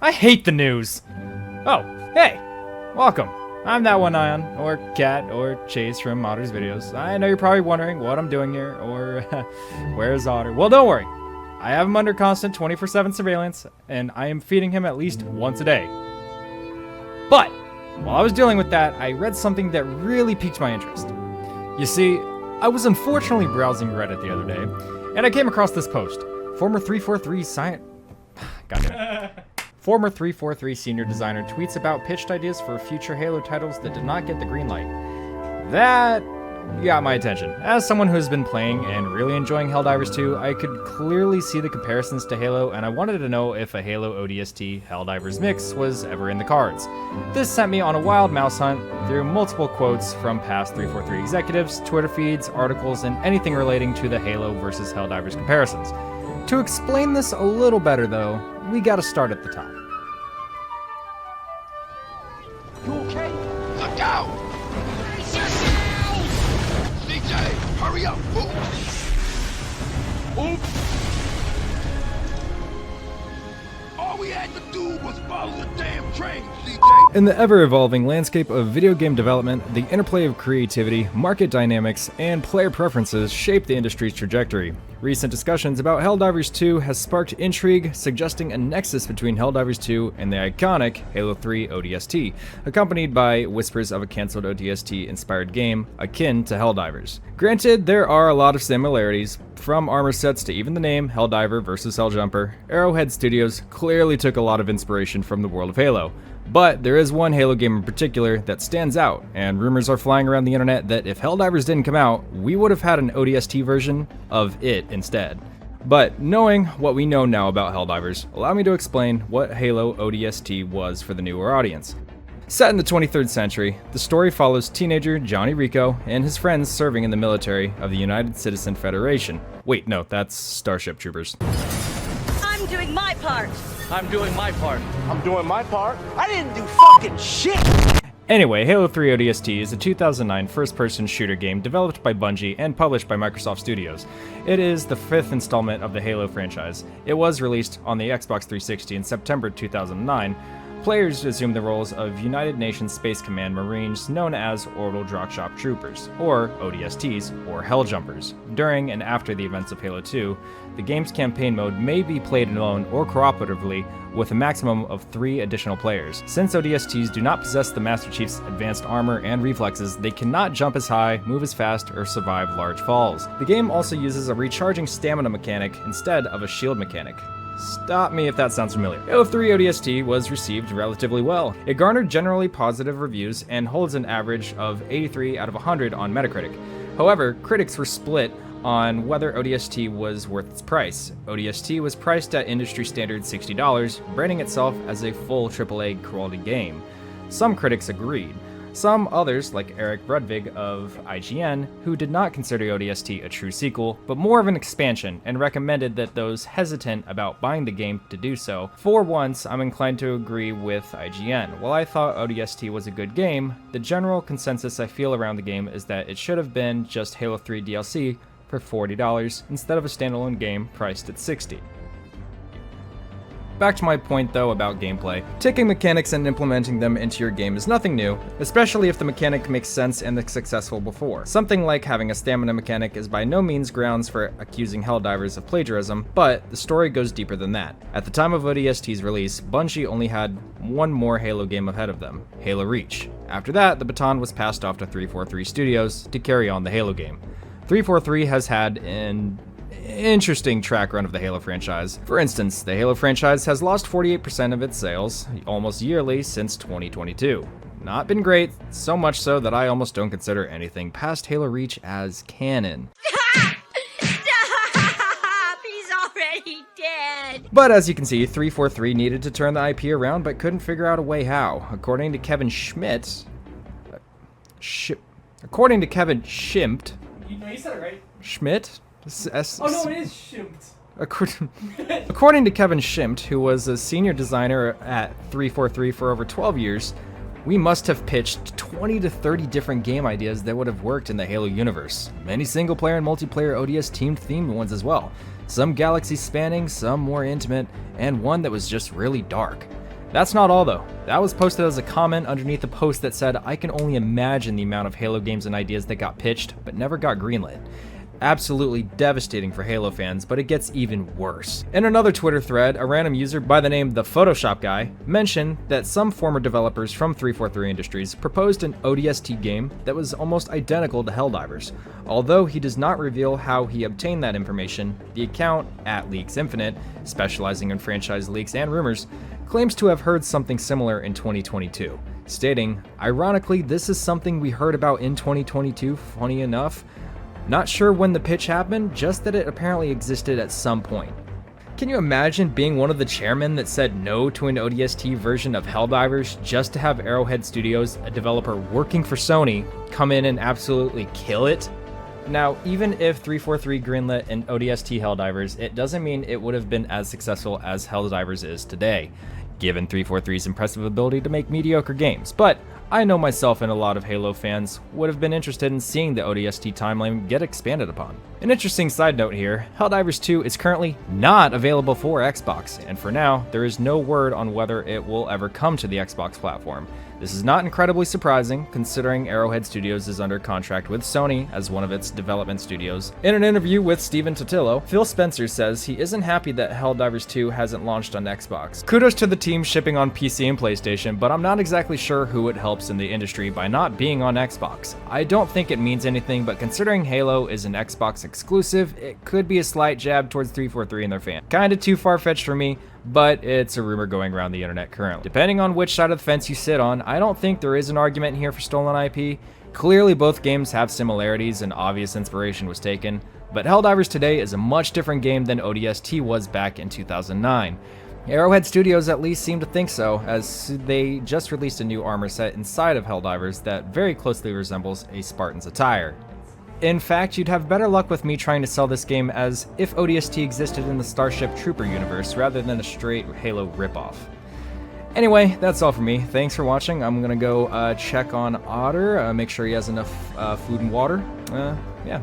I hate the news. Oh, hey, welcome. I'm that one Ion, or Cat, or Chase from Otter's videos. I know you're probably wondering what I'm doing here, or where's Otter? Well, don't worry. I have him under constant 24/7 surveillance, and I am feeding him at least once a day. But, while I was dealing with that, I read something that really piqued my interest. You see, I was unfortunately browsing Reddit the other day, and I came across this post. Former 343 Former 343 senior designer tweets about pitched ideas for future Halo titles that did not get the green light. That got my attention. As someone who has been playing and really enjoying Helldivers 2, I could clearly see the comparisons to Halo, and I wanted to know if a Halo ODST Helldivers mix was ever in the cards. This sent me on a wild mouse hunt through multiple quotes from past 343 executives, Twitter feeds, articles, and anything relating to the Halo versus Helldivers comparisons. To explain this a little better though, we gotta start at the top. You okay? Look out! DJ, hurry up! Oops! All we had to do was follow the damn train, CJ! In the ever-evolving landscape of video game development, the interplay of creativity, market dynamics, and player preferences shape the industry's trajectory. Recent discussions about Helldivers 2 has sparked intrigue, suggesting a nexus between Helldivers 2 and the iconic Halo 3 ODST, accompanied by whispers of a cancelled ODST-inspired game akin to Helldivers. Granted, there are a lot of similarities, from armor sets to even the name Helldiver vs. Helljumper. Arrowhead Studios clearly took a lot of inspiration from the world of Halo. But there is one Halo game in particular that stands out, and rumors are flying around the internet that if Helldivers didn't come out, we would have had an ODST version of it instead. But knowing what we know now about Helldivers, allow me to explain what Halo ODST was for the newer audience. Set in the 23rd century, the story follows teenager Johnny Rico and his friends serving in the military of the United Citizen Federation. Wait, no, that's Starship Troopers. I'm doing my part. I'm doing my part. I'm doing my part. I didn't do fucking shit! Anyway, Halo 3 ODST is a 2009 first-person shooter game developed by Bungie and published by Microsoft Studios. It is the fifth installment of the Halo franchise. It was released on the Xbox 360 in September 2009. Players assume the roles of United Nations Space Command Marines known as Orbital Dropship Troopers, or ODSTs, or Helljumpers. During and after the events of Halo 2, the game's campaign mode may be played alone or cooperatively with a maximum of 3 additional players. Since ODSTs do not possess the Master Chief's advanced armor and reflexes, they cannot jump as high, move as fast, or survive large falls. The game also uses a recharging stamina mechanic instead of a shield mechanic. Stop me if that sounds familiar. Halo 3 ODST was received relatively well. It garnered generally positive reviews and holds an average of 83 out of 100 on Metacritic. However, critics were split on whether ODST was worth its price. ODST was priced at industry standard $60, branding itself as a full AAA quality game. Some critics agreed. Some others, like Eric Rudvig of IGN, who did not consider ODST a true sequel, but more of an expansion, and recommended that those hesitant about buying the game to do so. For once, I'm inclined to agree with IGN. While I thought ODST was a good game, the general consensus I feel around the game is that it should have been just Halo 3 DLC for $40 instead of a standalone game priced at $60. Back to my point though about gameplay. Taking mechanics and implementing them into your game is nothing new, especially if the mechanic makes sense and is successful before. Something like having a stamina mechanic is by no means grounds for accusing Helldivers of plagiarism, but the story goes deeper than that. At the time of ODST's release, Bungie only had one more Halo game ahead of them, Halo Reach. After that, the baton was passed off to 343 Studios to carry on the Halo game. 343 has had an interesting track run of the Halo franchise. For instance, the Halo franchise has lost 48% of its sales almost yearly since 2022. Not been great, so much so that I almost don't consider anything past Halo Reach as canon. Stop! He's already dead! But as you can see, 343 needed to turn the IP around but couldn't figure out a way how. According to Kevin Schmidt... According to Kevin Schimpt... You said it right. Schmidt? Oh no, it is Shimped. According to Kevin Schimpt, who was a senior designer at 343 for over 12 years, we must have pitched 20 to 30 different game ideas that would have worked in the Halo universe. Many single-player and multiplayer ODS themed ones as well. Some galaxy spanning, some more intimate, and one that was just really dark. That's not all though. That was posted as a comment underneath a post that said, "I can only imagine the amount of Halo games and ideas that got pitched, but never got greenlit." Absolutely devastating for Halo fans, but it gets even worse. In another Twitter thread, a random user by the name The Photoshop Guy mentioned that some former developers from 343 Industries proposed an ODST game that was almost identical to Helldivers. Although he does not reveal how he obtained that information, the account, @LeaksInfinite, specializing in franchise leaks and rumors, claims to have heard something similar in 2022, stating, "Ironically, this is something we heard about in 2022, funny enough. Not sure when the pitch happened, just that it apparently existed at some point." Can you imagine being one of the chairmen that said no to an ODST version of Helldivers just to have Arrowhead Studios, a developer working for Sony, come in and absolutely kill it? Now, even if 343 greenlit an ODST Helldivers, it doesn't mean it would have been as successful as Helldivers is today, given 343's impressive ability to make mediocre games. But I know myself and a lot of Halo fans would have been interested in seeing the ODST timeline get expanded upon. An interesting side note here, Helldivers 2 is currently not available for Xbox, and for now, there is no word on whether it will ever come to the Xbox platform. This is not incredibly surprising, considering Arrowhead Studios is under contract with Sony as one of its development studios. In an interview with Steven Totillo, Phil Spencer says he isn't happy that Helldivers 2 hasn't launched on Xbox. Kudos to the team shipping on PC and PlayStation, but I'm not exactly sure who it helps in the industry by not being on Xbox. I don't think it means anything, but considering Halo is an Xbox exclusive, it could be a slight jab towards 343 and their fans. Kinda too far-fetched for me, but it's a rumor going around the internet currently. Depending on which side of the fence you sit on, I don't think there is an argument here for stolen IP. Clearly both games have similarities and obvious inspiration was taken, but Helldivers today is a much different game than ODST was back in 2009. Arrowhead Studios at least seem to think so, as they just released a new armor set inside of Helldivers that very closely resembles a Spartan's attire. In fact, you'd have better luck with me trying to sell this game as if ODST existed in the Starship Trooper universe rather than a straight Halo ripoff. Anyway, that's all for me. Thanks for watching. I'm gonna go check on Otter, make sure he has enough food and water. Yeah.